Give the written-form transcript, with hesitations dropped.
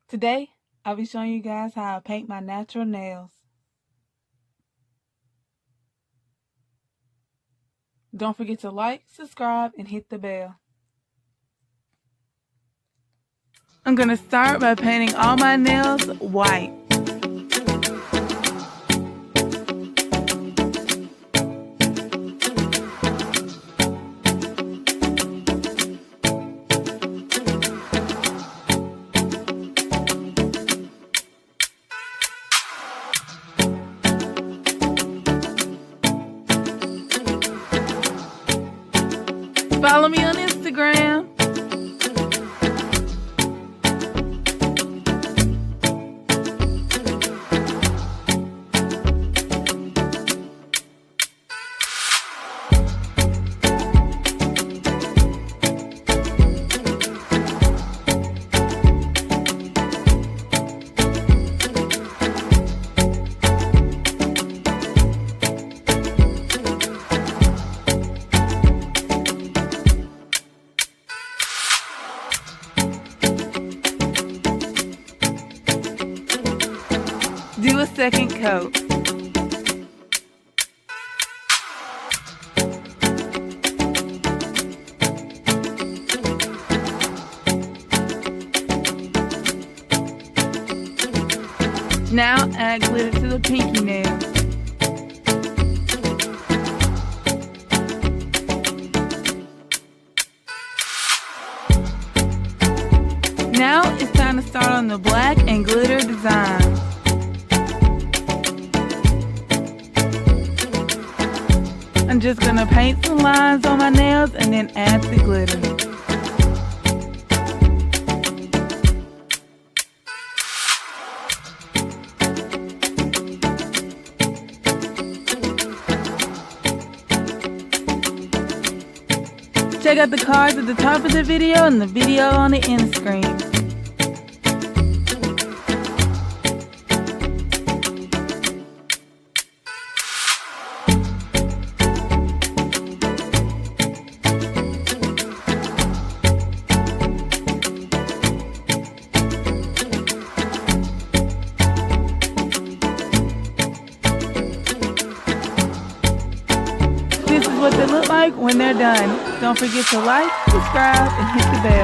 Today, I'll be showing you guys how I paint my natural nails. Don't forget to like, subscribe, and hit the bell. I'm going to start by painting all my nails white. Follow me on Instagram. Do a second coat. Now add glitter to the pinky nail. Now it's time to start on the black and glitter design. I'm just going to paint some lines on my nails and then add the glitter. Check out the cards at the top of the video and the video on the end screen. This is what they look like when they're done. Don't forget to like, subscribe, and hit the bell.